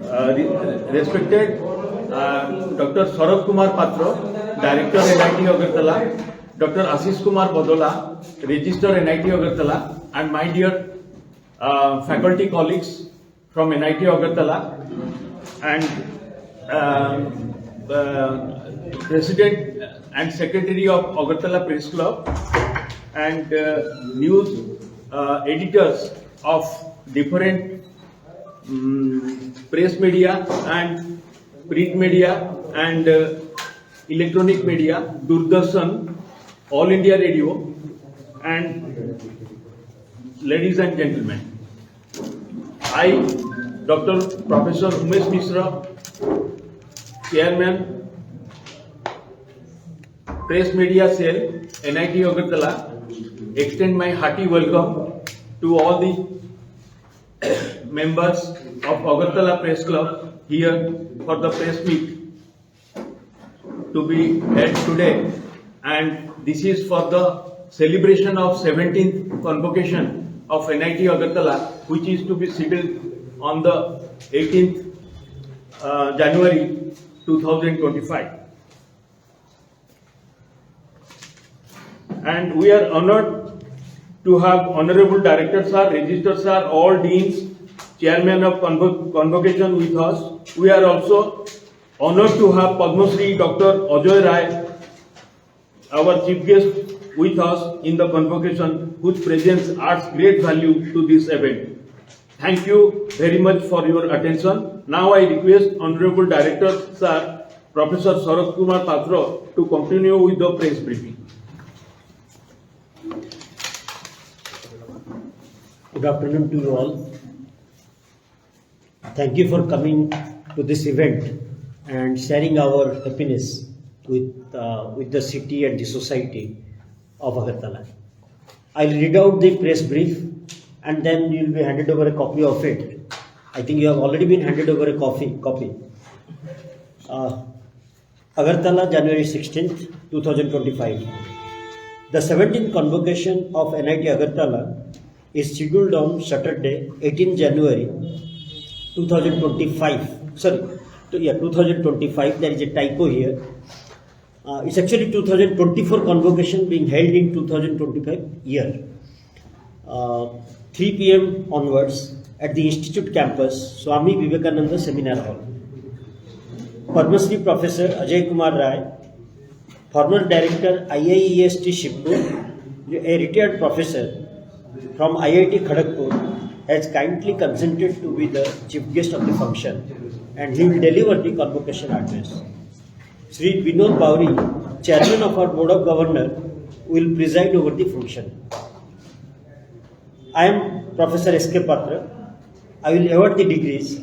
Respected Dr. Saurabh Kumar Patro, Director NIT Agartala, Dr. Ashish Kumar Badola, Register NIT Agartala, and my dear faculty colleagues from NIT Agartala, and President and Secretary of Agartala Press Club, and news editors of different press media and print media and electronic media, Doordarshan, All India Radio, and ladies and gentlemen, I, Dr. Professor Umesh Mishra, Chairman, Press Media Cell, NIT Agartala, extend my hearty welcome to all the members of Agartala Press Club here for the press meet to be held today, and this is for the celebration of 17th convocation of NIT Agartala, which is to be scheduled on the 18th January 2025. And we are honored to have Honorable Director Sir, Registrar Sir, all Deans, Chairman of Convocation with us. We are also honored to have Padma Shri Dr. Ajoy Rai, our Chief Guest, with us in the convocation, whose presence adds great value to this event. Thank you very much for your attention. Now I request Honorable Director Sir, Professor Saurabh Kumar Patro, to continue with the press briefing. Good afternoon to you all. Thank you for coming to this event and sharing our happiness with the city and the society of Agartala. I'll read out the press brief and then you'll be handed over a copy of it. I think you have already been handed over a copy. Agartala, January 16th, 2025. The 17th convocation of NIT Agartala is scheduled on Saturday, 18 January 2025. 2025. There is a typo here. It's actually 2024 convocation being held in 2025 year. 3 p.m. onwards at the Institute campus, Swami Vivekananda Seminar Hall. Padma Shri Professor Ajay Kumar Rai, former Director IIEST Shibpur, a retired professor from IIT Kharagpur, has kindly consented to be the chief guest of the function, and he will deliver the convocation address. Sri Vinod Bauri, Chairman of our Board of Governors, will preside over the function. I am Professor S.K. Patra. I will award the degrees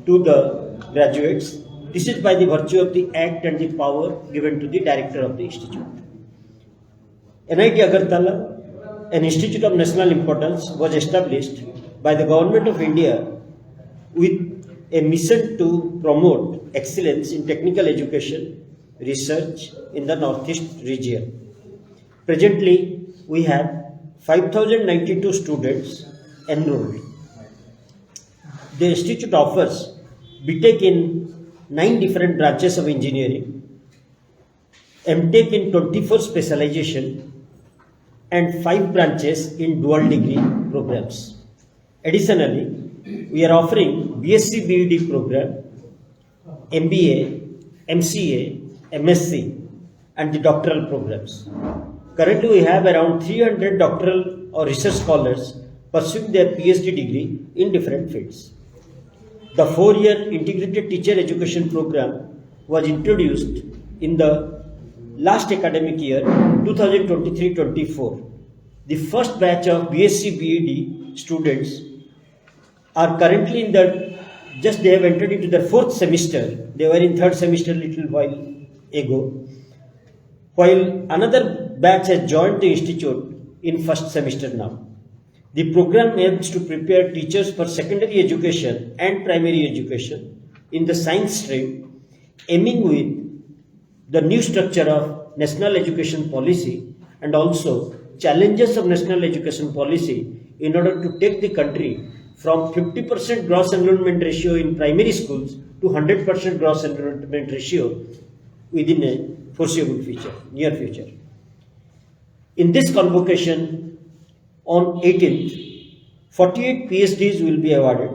to the graduates. This is by the virtue of the act and the power given to the director of the institute. NIT Agartala, an institute of national importance, was established by the Government of India with a mission to promote excellence in technical education, research in the Northeast region. Presently, we have 5,092 students enrolled. The institute offers BTech in 9 different branches of engineering, MTech in 24 specialization, and 5 branches in dual degree programs. Additionally, we are offering BSc BEd program, MBA, MCA, MSc, and the doctoral programs. Currently, we have around 300 doctoral or research scholars pursuing their PhD degree in different fields. The 4-year integrated teacher education program was introduced in the last academic year, 2023-24. The first batch of BSc BEd students are currently they have entered into their 4th semester. They were in 3rd semester a little while ago, while another batch has joined the institute in 1st semester now. The program aims to prepare teachers for secondary education and primary education in the science stream, aiming with the new structure of national education policy and also challenges of national education policy in order to take the country from 50% gross enrollment ratio in primary schools to 100% gross enrollment ratio within a foreseeable future, near future. In this convocation on 18th, 48 PhDs will be awarded,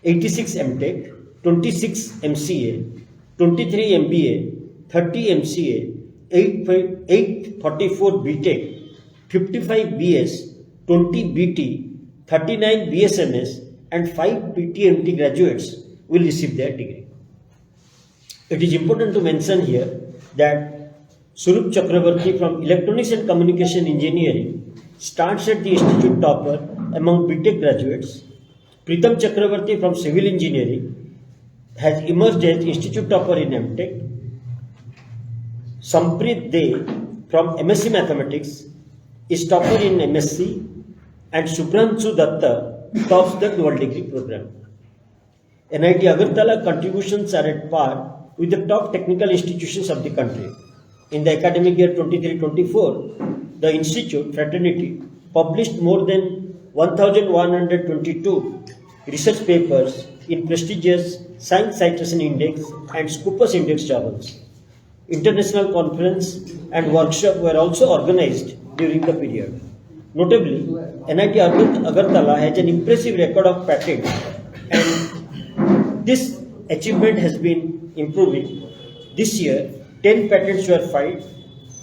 86 MTech, 26 MCA, 23 MBA, 30 MCA, 844 BTech, 55 BS, 20 BT, 39 BSMS and 5 PTMT graduates will receive their degree. It is important to mention here that Surup Chakravarti from Electronics and Communication Engineering starts at the institute topper among BTech graduates. Pritam Chakravarti from Civil Engineering has emerged as institute topper in MTech. Samprit De from MSc Mathematics is topper in MSc, and Subhranshu Datta tops the dual degree program. NIT Agartala contributions are at par with the top technical institutions of the country. In the academic year 23-24, the institute fraternity published more than 1,122 research papers in prestigious Science Citation Index and Scopus Index journals. International conference and workshop were also organized during the period. Notably, NIT Agartala has an impressive record of patents, and this achievement has been improving. This year, 10 patents were filed,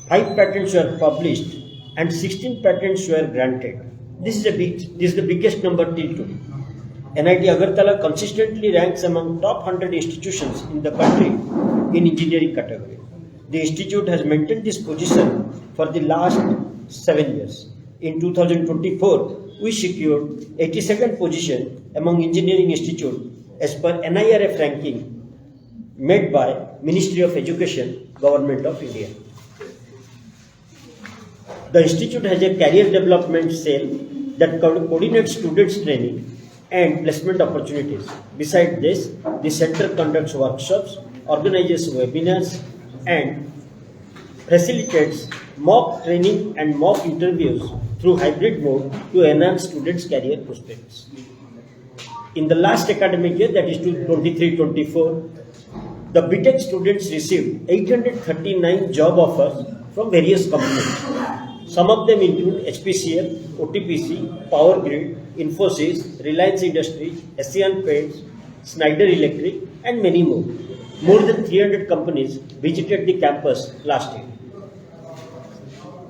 5 patents were published, and 16 patents were granted. This is the biggest number till today. NIT Agartala consistently ranks among top 100 institutions in the country in engineering category. The institute has maintained this position for the last 7 years. In 2024, we secured 82nd position among engineering institutes as per NIRF ranking made by Ministry of Education, Government of India. The institute has a career development cell that coordinates students' training and placement opportunities. Besides this, the center conducts workshops, organizes webinars, and facilitates mock training and mock interviews through hybrid mode to enhance students' career prospects. In the last academic year, that is 23-24, the BTech students received 839 job offers from various companies. Some of them include HPCL, OTPC, Power Grid, Infosys, Reliance Industries, Asian Paints, Schneider Electric, and many more. More than 300 companies visited the campus last year.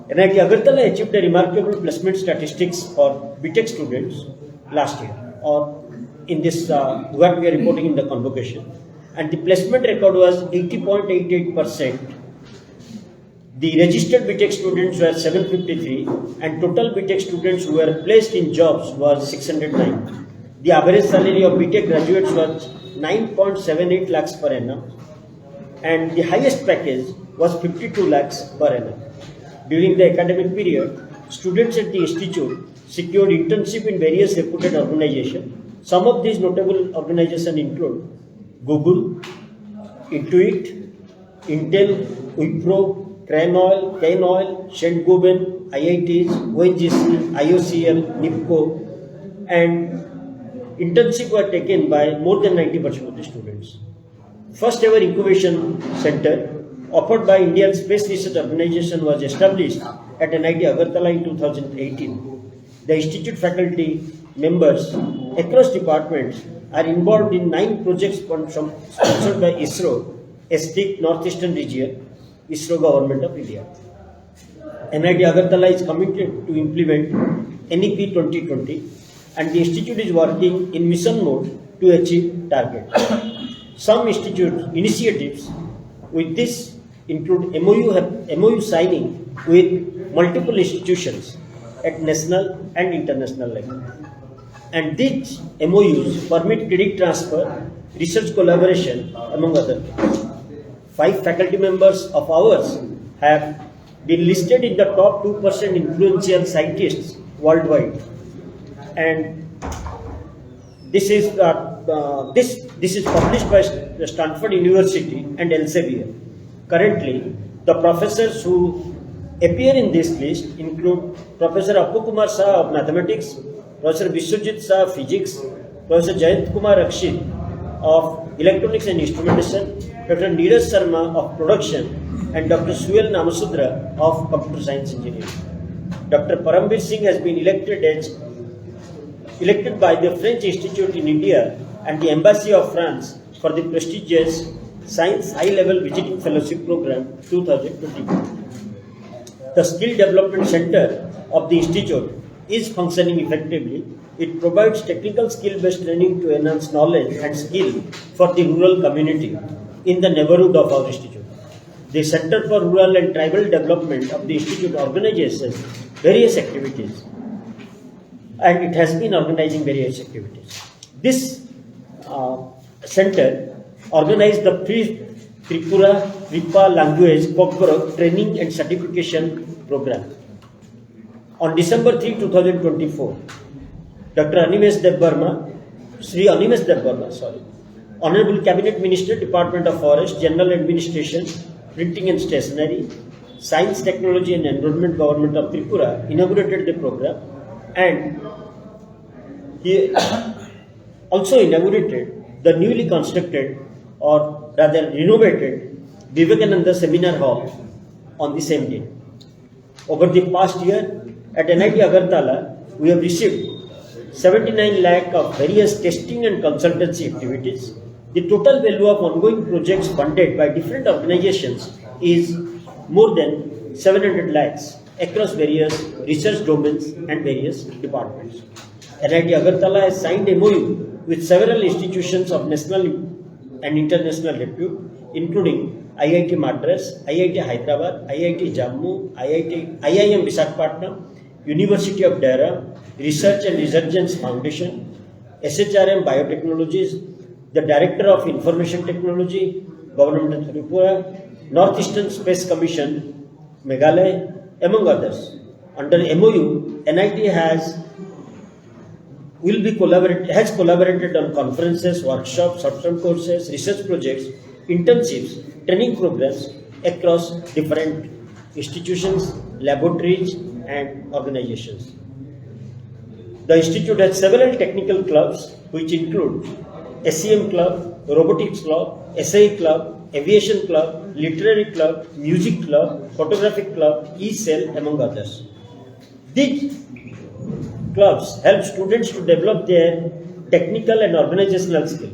NIT Agartala achieved a remarkable placement statistics for BTech students last year, or in this what we are reporting in the convocation, and the placement record was 80.88%. The registered BTech students were 753, and total BTech students who were placed in jobs was 609. The average salary of BTech graduates was 9.78 lakhs per annum, and the highest package was 52 lakhs per annum. During the academic period, students at the institute secured internship in various reputed organizations. Some of these notable organizations include Google, Intuit, Intel, Wipro, Crane Oil, Saint-Gobain, IITs, ONGC, IOCL, NIPCO, and internship were taken by more than 90% of the students. First ever incubation center offered by Indian Space Research Organization was established at NIT Agartala in 2018. The institute faculty members across departments are involved in 9 projects sponsored by ISRO, STIC Northeastern Region, ISRO Government of India. NIT Agartala is committed to implement NEP 2020, and the institute is working in mission mode to achieve target. Some institute initiatives with this include MOU signing with multiple institutions at national and international level. And these MOUs permit credit transfer, research collaboration, among other things. 5 faculty members of ours have been listed in the top 2% influential scientists worldwide, and this is published by Stanford University and Elsevier. Currently, the professors who appear in this list include Professor Appu Kumar Shah of Mathematics, Professor Biswajit Shah, Physics, Professor Jayant Kumar Rakshit of Electronics and Instrumentation, Dr. Neeraj Sharma of Production, and Dr. Suyal Namasudra of Computer Science Engineering. Dr. Parambir Singh has been elected by the French Institute in India and the Embassy of France for the prestigious Science High-Level Visiting Fellowship Program 2022. The Skill Development Center of the Institute is functioning effectively. It provides technical skill-based training to enhance knowledge and skill for the rural community in the neighborhood of our institute. The Center for Rural and Tribal Development of the Institute organizes various activities, and it has been organizing various activities. This center organized the Tripura Tripa Language Kokthum Training and Certification Program. On December 3, 2024, Dr. Animesh Dev Burma, Sri Animesh Dev Burma, Honorable Cabinet Minister, Department of Forest, General Administration, Printing and Stationery, Science, Technology and Environment, Government of Tripura inaugurated the program, and he also inaugurated the newly constructed, or rather renovated, Vivekananda Seminar Hall on the same day. Over the past year, at NIT Agartala, we have received 79 lakh of various testing and consultancy activities. The total value of ongoing projects funded by different organizations is more than 700 lakhs across various research domains and various departments. NIT Agartala has signed MOU with several institutions of national and international repute, including IIT Madras, IIT Hyderabad, IIT Jammu, IIM Visakhapatnam, University of Dehra, Research and Resurgence Foundation, SHRM Biotechnologies, the Director of Information Technology, Government of Tripura, Northeastern Space Commission, Meghalaya, among others. Under MOU, NIT has collaborated on conferences, workshops, short-term courses, research projects, internships, training programs across different institutions, laboratories, and organizations. The institute has several technical clubs, which include SEM Club, Robotics Club, SAE Club, Aviation Club, Literary Club, Music Club, Photographic Club, E-Cell, among others. These clubs help students to develop their technical and organizational skill.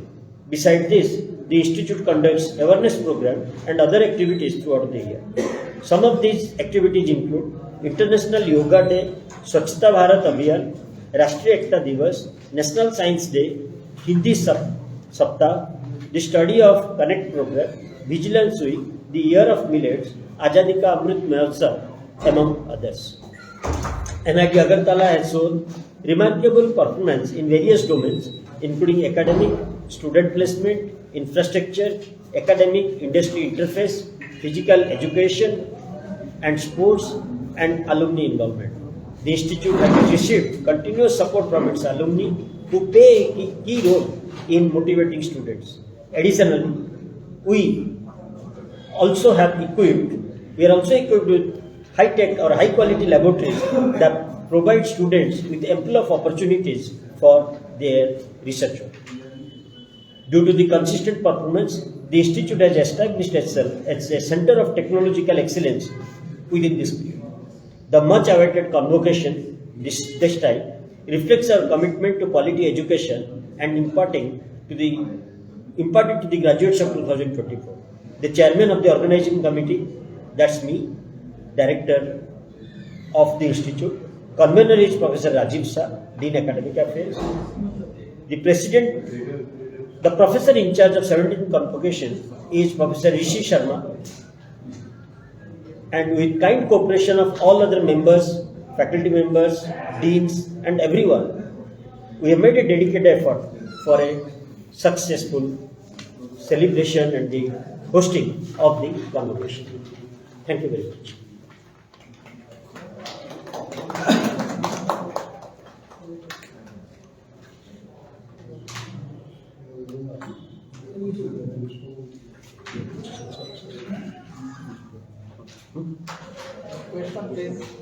Besides this, the institute conducts awareness program and other activities throughout the year. Some of these activities include International Yoga Day, Swachhata Bharat Abhiyan, Rashtriya Ekta Divas, National Science Day, Hindi Saptah, the study of Connect program, Vigilance Week, the Year of Millets, Azadi Ka Amrit Mahotsav, among others. NIT Agartala has shown remarkable performance in various domains, including academic, student placement, infrastructure, academic industry interface, physical education, and sports and alumni involvement. The institute has received continuous support from its alumni who play a key role in motivating students. Additionally, we are also equipped with high-tech or high-quality laboratories that provide students with ample of opportunities for their research work. Due to the consistent performance, the institute has established itself as a center of technological excellence within this period. The much-awaited convocation this time reflects our commitment to quality education and imparted to the graduates of 2024. The chairman of the organizing committee, that's me, director of the institute. Convener is Professor Rajiv Shah, Dean Academic Affairs. The professor in charge of 17th convocation is Professor Rishi Sharma, and with kind cooperation of all other members, faculty members, deans, and everyone, we have made a dedicated effort for a successful celebration and the hosting of the convocation. Thank you very much. Question, please.